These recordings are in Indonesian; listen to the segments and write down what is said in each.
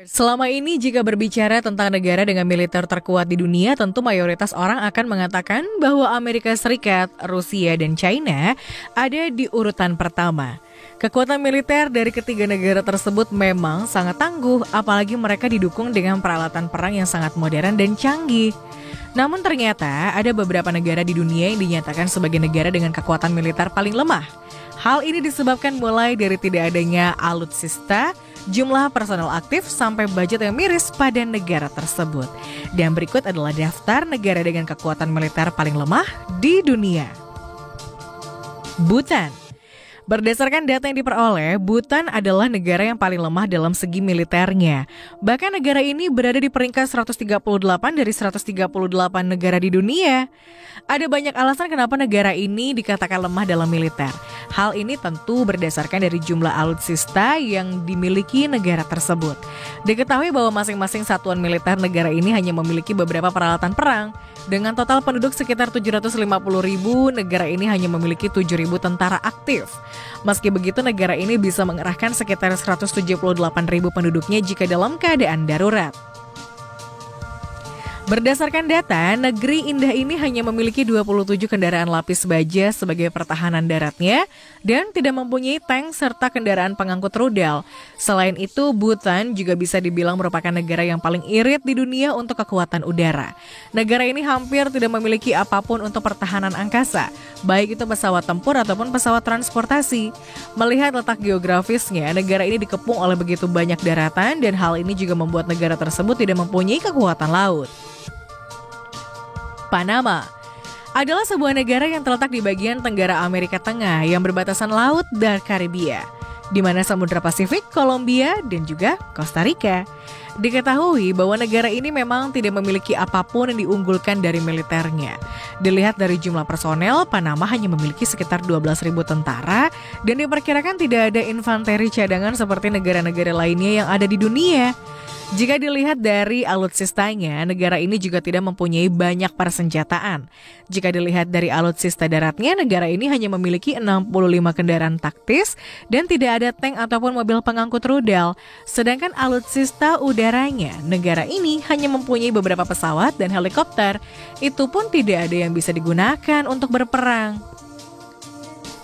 Selama ini jika berbicara tentang negara dengan militer terkuat di dunia, tentu mayoritas orang akan mengatakan bahwa Amerika Serikat, Rusia, dan China ada di urutan pertama. Kekuatan militer dari ketiga negara tersebut memang sangat tangguh, apalagi mereka didukung dengan peralatan perang yang sangat modern dan canggih. Namun ternyata ada beberapa negara di dunia yang dinyatakan sebagai negara dengan kekuatan militer paling lemah. Hal ini disebabkan mulai dari tidak adanya alutsista, jumlah personel aktif, sampai budget yang miris pada negara tersebut. Dan berikut adalah daftar negara dengan kekuatan militer paling lemah di dunia. Bhutan. Berdasarkan data yang diperoleh, Bhutan adalah negara yang paling lemah dalam segi militernya. Bahkan negara ini berada di peringkat 138 dari 138 negara di dunia. Ada banyak alasan kenapa negara ini dikatakan lemah dalam militer. Hal ini tentu berdasarkan dari jumlah alutsista yang dimiliki negara tersebut. Diketahui bahwa masing-masing satuan militer negara ini hanya memiliki beberapa peralatan perang. Dengan total penduduk sekitar 750.000, negara ini hanya memiliki 7.000 tentara aktif. Meski begitu, negara ini bisa mengerahkan sekitar 178.000 penduduknya jika dalam keadaan darurat. Berdasarkan data, negeri indah ini hanya memiliki 27 kendaraan lapis baja sebagai pertahanan daratnya dan tidak mempunyai tank serta kendaraan pengangkut rudal. Selain itu, Bhutan juga bisa dibilang merupakan negara yang paling irit di dunia untuk kekuatan udara. Negara ini hampir tidak memiliki apapun untuk pertahanan angkasa, baik itu pesawat tempur ataupun pesawat transportasi. Melihat letak geografisnya, negara ini dikepung oleh begitu banyak daratan dan hal ini juga membuat negara tersebut tidak mempunyai kekuatan laut. Panama adalah sebuah negara yang terletak di bagian tenggara Amerika Tengah yang berbatasan laut dan Karibia, di mana Samudra Pasifik, Kolombia, dan juga Costa Rica. Diketahui bahwa negara ini memang tidak memiliki apapun yang diunggulkan dari militernya. Dilihat dari jumlah personel, Panama hanya memiliki sekitar 12.000 tentara dan diperkirakan tidak ada infanteri cadangan seperti negara-negara lainnya yang ada di dunia. Jika dilihat dari alutsistanya, negara ini juga tidak mempunyai banyak persenjataan. Jika dilihat dari alutsista daratnya, negara ini hanya memiliki 65 kendaraan taktis dan tidak ada tank ataupun mobil pengangkut rudal. Sedangkan alutsista udaranya, negara ini hanya mempunyai beberapa pesawat dan helikopter. Itu pun tidak ada yang bisa digunakan untuk berperang.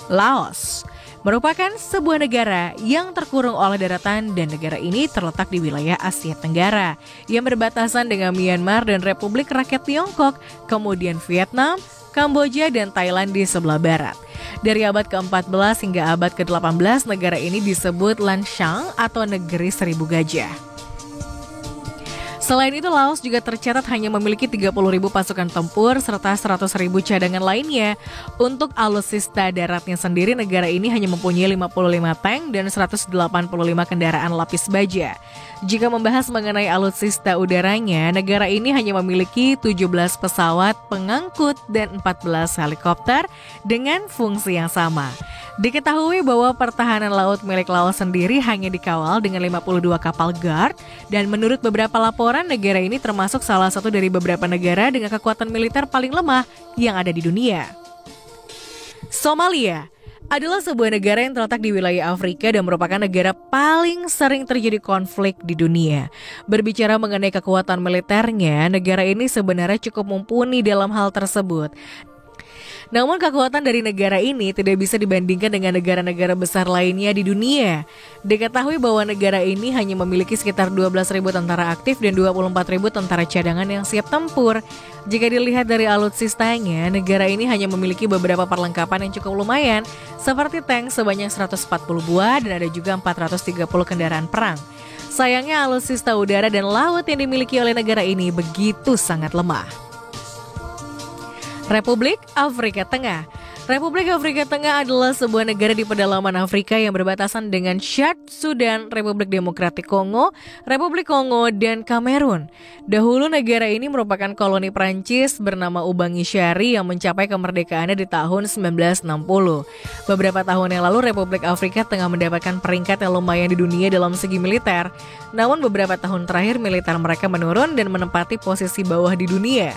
Laos merupakan sebuah negara yang terkurung oleh daratan dan negara ini terletak di wilayah Asia Tenggara yang berbatasan dengan Myanmar dan Republik Rakyat Tiongkok, kemudian Vietnam, Kamboja, dan Thailand di sebelah barat. Dari abad ke-14 hingga abad ke-18, negara ini disebut Lan Xang atau Negeri Seribu Gajah. Selain itu, Laos juga tercatat hanya memiliki 30.000 pasukan tempur serta 100.000 cadangan lainnya. Untuk alutsista daratnya sendiri, negara ini hanya mempunyai 55 tank dan 185 kendaraan lapis baja. Jika membahas mengenai alutsista udaranya, negara ini hanya memiliki 17 pesawat pengangkut dan 14 helikopter dengan fungsi yang sama. Diketahui bahwa pertahanan laut milik Laos sendiri hanya dikawal dengan 52 kapal guard dan menurut beberapa laporan negara ini termasuk salah satu dari beberapa negara dengan kekuatan militer paling lemah yang ada di dunia. Somalia adalah sebuah negara yang terletak di wilayah Afrika dan merupakan negara paling sering terjadi konflik di dunia. Berbicara mengenai kekuatan militernya, negara ini sebenarnya cukup mumpuni dalam hal tersebut. Namun kekuatan dari negara ini tidak bisa dibandingkan dengan negara-negara besar lainnya di dunia. Diketahui bahwa negara ini hanya memiliki sekitar 12.000 tentara aktif dan 24.000 tentara cadangan yang siap tempur. Jika dilihat dari alutsistanya, negara ini hanya memiliki beberapa perlengkapan yang cukup lumayan, seperti tank sebanyak 140 buah dan ada juga 430 kendaraan perang. Sayangnya alutsista udara dan laut yang dimiliki oleh negara ini begitu sangat lemah. Republik Afrika Tengah. Republik Afrika Tengah adalah sebuah negara di pedalaman Afrika yang berbatasan dengan Chad, Sudan, Republik Demokratik Kongo, Republik Kongo, dan Kamerun. Dahulu negara ini merupakan koloni Prancis bernama Ubangi Syari yang mencapai kemerdekaannya di tahun 1960. Beberapa tahun yang lalu Republik Afrika Tengah mendapatkan peringkat yang lumayan di dunia dalam segi militer. Namun beberapa tahun terakhir militer mereka menurun dan menempati posisi bawah di dunia.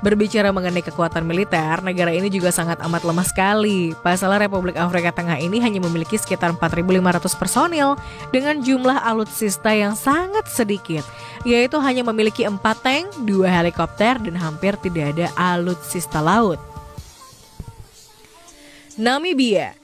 Berbicara mengenai kekuatan militer, negara ini juga sangat amat lemah sekali. Pasalnya Republik Afrika Tengah ini hanya memiliki sekitar 4.500 personil dengan jumlah alutsista yang sangat sedikit, yaitu hanya memiliki 4 tank, 2 helikopter, dan hampir tidak ada alutsista laut. Namibia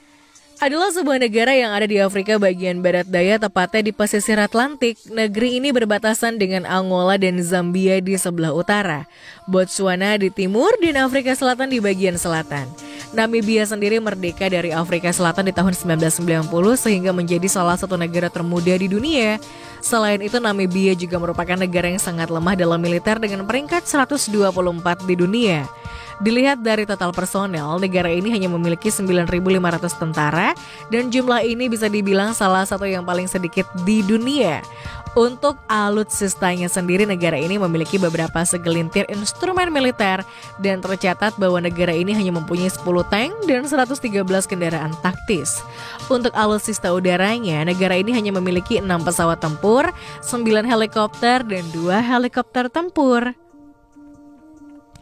adalah sebuah negara yang ada di Afrika bagian barat daya, tepatnya di pesisir Atlantik. Negeri ini berbatasan dengan Angola dan Zambia di sebelah utara, Botswana di timur, dan Afrika Selatan di bagian selatan. Namibia sendiri merdeka dari Afrika Selatan di tahun 1990 sehingga menjadi salah satu negara termuda di dunia. Selain itu, Namibia juga merupakan negara yang sangat lemah dalam militer dengan peringkat 124 di dunia. Dilihat dari total personel, negara ini hanya memiliki 9.500 tentara dan jumlah ini bisa dibilang salah satu yang paling sedikit di dunia. Untuk alutsistanya sendiri, negara ini memiliki beberapa segelintir instrumen militer dan tercatat bahwa negara ini hanya mempunyai 10 tank dan 113 kendaraan taktis. Untuk alutsista udaranya, negara ini hanya memiliki 6 pesawat tempur, 9 helikopter, dan 2 helikopter tempur.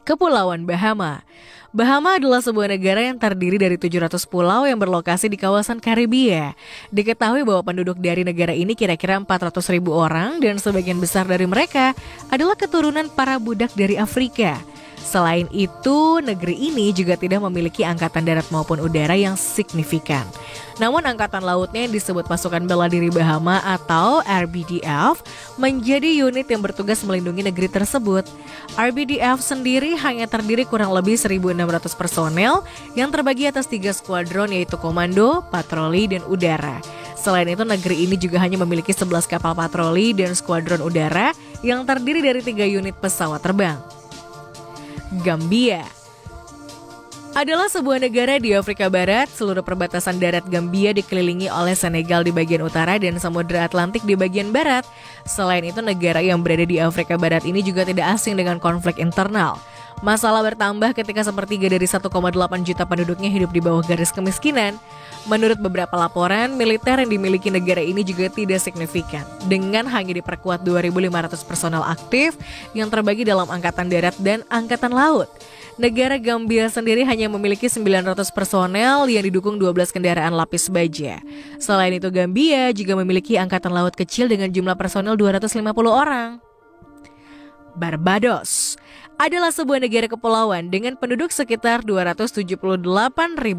Kepulauan Bahama. Bahama adalah sebuah negara yang terdiri dari 700 pulau yang berlokasi di kawasan Karibia. Diketahui bahwa penduduk dari negara ini kira-kira 400.000 orang dan sebagian besar dari mereka adalah keturunan para budak dari Afrika. Selain itu, negeri ini juga tidak memiliki angkatan darat maupun udara yang signifikan. Namun angkatan lautnya yang disebut Pasukan Bela Diri Bahama atau RBDF menjadi unit yang bertugas melindungi negeri tersebut. RBDF sendiri hanya terdiri kurang lebih 1.600 personel yang terbagi atas 3 skuadron, yaitu komando, patroli, dan udara. Selain itu, negeri ini juga hanya memiliki 11 kapal patroli dan skuadron udara yang terdiri dari 3 unit pesawat terbang. Gambia adalah sebuah negara di Afrika Barat. Seluruh perbatasan darat Gambia dikelilingi oleh Senegal di bagian utara dan Samudra Atlantik di bagian barat. Selain itu, negara yang berada di Afrika Barat ini juga tidak asing dengan konflik internal. Masalah bertambah ketika sepertiga dari 1,8 juta penduduknya hidup di bawah garis kemiskinan. Menurut beberapa laporan, militer yang dimiliki negara ini juga tidak signifikan, dengan hanya diperkuat 2.500 personel aktif yang terbagi dalam angkatan darat dan angkatan laut. Negara Gambia sendiri hanya memiliki 900 personel yang didukung 12 kendaraan lapis baja. Selain itu, Gambia juga memiliki angkatan laut kecil dengan jumlah personel 250 orang. Barbados adalah sebuah negara kepulauan dengan penduduk sekitar 278.000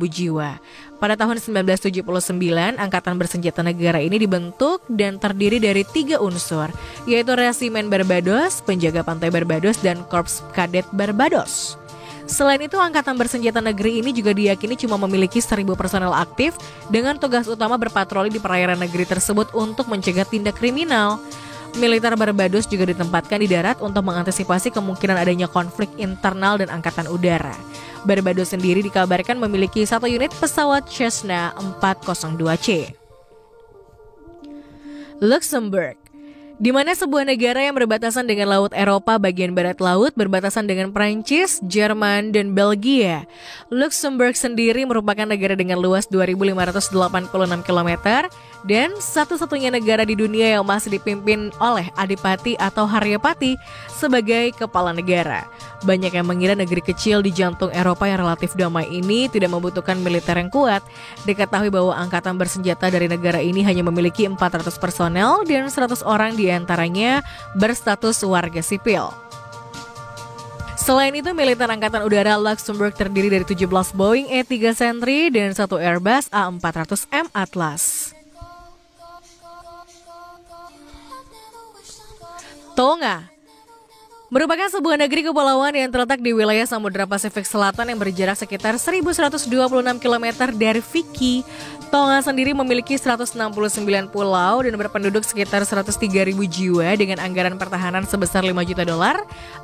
jiwa. Pada tahun 1979, Angkatan Bersenjata negara ini dibentuk dan terdiri dari 3 unsur, yaitu Resimen Barbados, Penjaga Pantai Barbados, dan Korps Kadet Barbados. Selain itu, Angkatan Bersenjata negeri ini juga diyakini cuma memiliki 1.000 personel aktif dengan tugas utama berpatroli di perairan negeri tersebut untuk mencegah tindak kriminal. Militer Barbados juga ditempatkan di darat untuk mengantisipasi kemungkinan adanya konflik internal dan angkatan udara. Barbados sendiri dikabarkan memiliki 1 unit pesawat Cessna 402C. Luxembourg, di mana sebuah negara yang berbatasan dengan Laut Eropa bagian barat laut, berbatasan dengan Prancis, Jerman, dan Belgia. Luxembourg sendiri merupakan negara dengan luas 2.586 km dan satu-satunya negara di dunia yang masih dipimpin oleh Adipati atau Haryapati sebagai kepala negara. Banyak yang mengira negeri kecil di jantung Eropa yang relatif damai ini tidak membutuhkan militer yang kuat. Diketahui bahwa angkatan bersenjata dari negara ini hanya memiliki 400 personel dan 100 orang diantaranya berstatus warga sipil. Selain itu, militer Angkatan Udara Luxembourg terdiri dari 17 Boeing E-3 Sentry dan 1 Airbus A400M Atlas. Tonga merupakan sebuah negeri kepulauan yang terletak di wilayah Samudra Pasifik Selatan yang berjarak sekitar 1.126 km dari Fiji. Tonga sendiri memiliki 169 pulau dan berpenduduk sekitar 103.000 jiwa dengan anggaran pertahanan sebesar $5 juta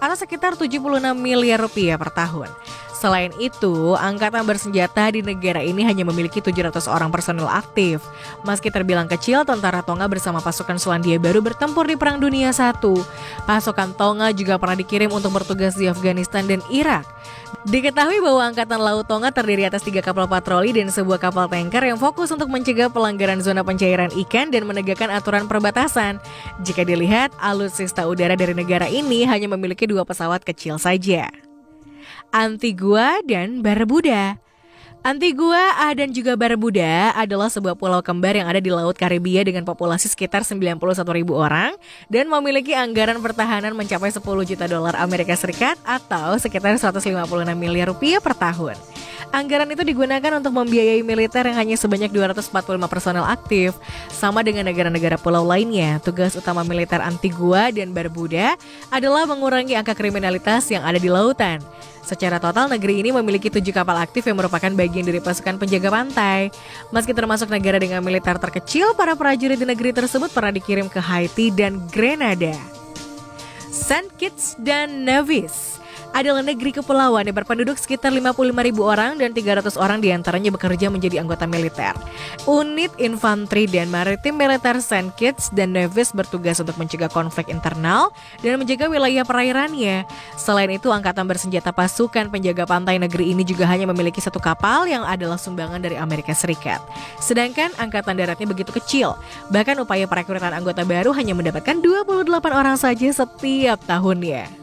atau sekitar 76 miliar rupiah per tahun. Selain itu, angkatan bersenjata di negara ini hanya memiliki 700 orang personel aktif. Meski terbilang kecil, tentara Tonga bersama pasukan Selandia Baru bertempur di Perang Dunia I. Pasukan Tonga juga pernah dikirim untuk bertugas di Afghanistan dan Irak. Diketahui bahwa Angkatan Laut Tonga terdiri atas 3 kapal patroli dan sebuah kapal tanker yang fokus untuk mencegah pelanggaran zona pencairan ikan dan menegakkan aturan perbatasan. Jika dilihat, alutsista udara dari negara ini hanya memiliki 2 pesawat kecil saja. Antigua dan Barbuda. Antigua dan juga Barbuda adalah sebuah pulau kembar yang ada di Laut Karibia dengan populasi sekitar 91.000 orang dan memiliki anggaran pertahanan mencapai 10 juta dolar Amerika Serikat atau sekitar 156 miliar rupiah per tahun. Anggaran itu digunakan untuk membiayai militer yang hanya sebanyak 245 personel aktif. Sama dengan negara-negara pulau lainnya, tugas utama militer Antigua dan Barbuda adalah mengurangi angka kriminalitas yang ada di lautan. Secara total, negeri ini memiliki 7 kapal aktif yang merupakan bagian dari pasukan penjaga pantai. Meski termasuk negara dengan militer terkecil, para prajurit di negeri tersebut pernah dikirim ke Haiti dan Grenada. Saint Kitts dan Nevis adalah negeri kepulauan yang berpenduduk sekitar 55.000 orang dan 300 orang diantaranya bekerja menjadi anggota militer. Unit infanteri dan maritim militer Saint Kitts dan Nevis bertugas untuk mencegah konflik internal dan menjaga wilayah perairannya. Selain itu, angkatan bersenjata pasukan penjaga pantai negeri ini juga hanya memiliki 1 kapal yang adalah sumbangan dari Amerika Serikat. Sedangkan angkatan daratnya begitu kecil. Bahkan upaya perekrutan anggota baru hanya mendapatkan 28 orang saja setiap tahunnya.